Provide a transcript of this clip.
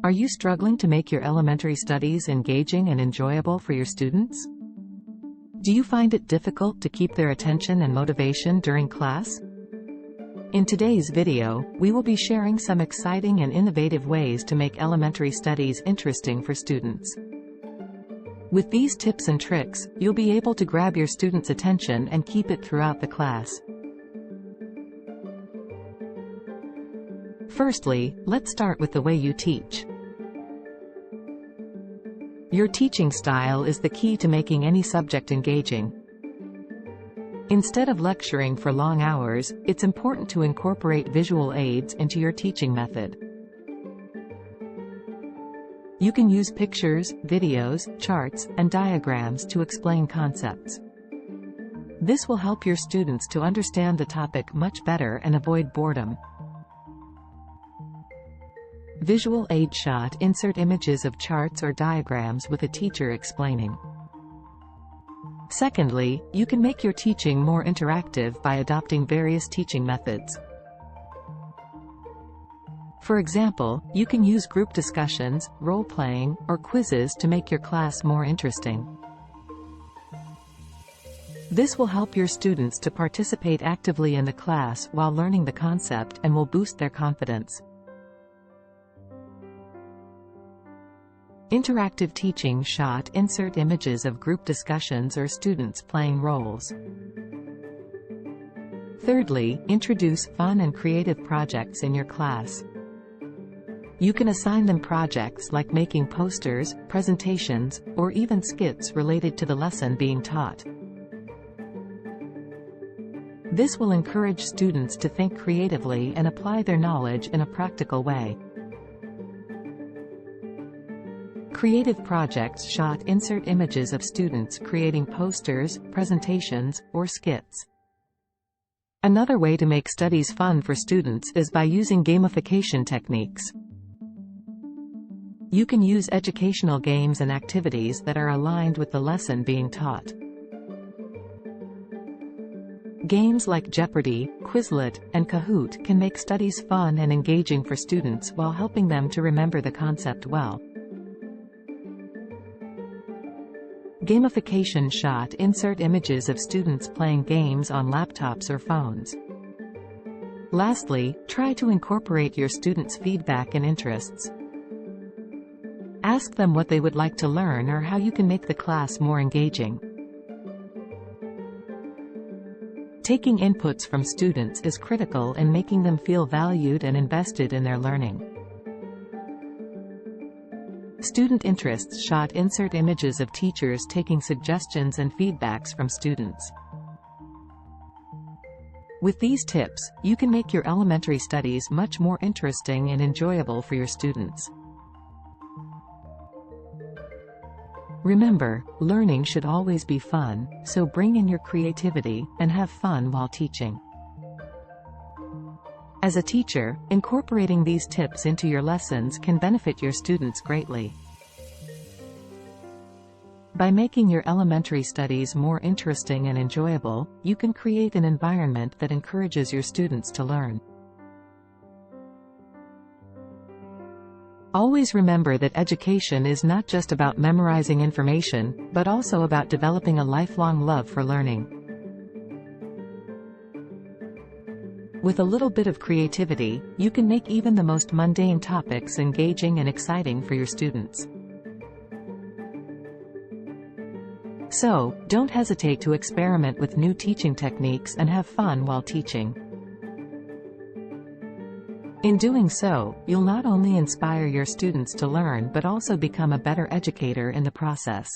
Are you struggling to make your elementary studies engaging and enjoyable for your students? Do you find it difficult to keep their attention and motivation during class? In today's video, we will be sharing some exciting and innovative ways to make elementary studies interesting for students. With these tips and tricks, you'll be able to grab your students' attention and keep it throughout the class. Firstly, let's start with the way you teach. Your teaching style is the key to making any subject engaging. Instead of lecturing for long hours, it's important to incorporate visual aids into your teaching method. You can use pictures, videos, charts, and diagrams to explain concepts. This will help your students to understand the topic much better and avoid boredom. Visual aid shot: insert images of charts or diagrams with a teacher explaining. Secondly, you can make your teaching more interactive by adopting various teaching methods. For example, you can use group discussions, role-playing, or quizzes to make your class more interesting. This will help your students to participate actively in the class while learning the concept and will boost their confidence. Interactive teaching shot: insert images of group discussions or students playing roles. Thirdly, introduce fun and creative projects in your class. You can assign them projects like making posters, presentations, or even skits related to the lesson being taught. This will encourage students to think creatively and apply their knowledge in a practical way. Creative projects shot: insert images of students creating posters, presentations, or skits. Another way to make studies fun for students is by using gamification techniques. You can use educational games and activities that are aligned with the lesson being taught. Games like Jeopardy, Quizlet, and Kahoot can make studies fun and engaging for students while helping them to remember the concept well. Gamification shot: insert images of students playing games on laptops or phones. Lastly, try to incorporate your students' feedback and interests. Ask them what they would like to learn or how you can make the class more engaging. Taking inputs from students is critical in making them feel valued and invested in their learning. Student interests shot: insert images of teachers taking suggestions and feedbacks from students. With these tips, you can make your elementary studies much more interesting and enjoyable for your students. Remember, learning should always be fun, so bring in your creativity, and have fun while teaching. As a teacher, incorporating these tips into your lessons can benefit your students greatly. By making your elementary studies more interesting and enjoyable, you can create an environment that encourages your students to learn. Always remember that education is not just about memorizing information, but also about developing a lifelong love for learning. With a little bit of creativity, you can make even the most mundane topics engaging and exciting for your students. So, don't hesitate to experiment with new teaching techniques and have fun while teaching. In doing so, you'll not only inspire your students to learn but also become a better educator in the process.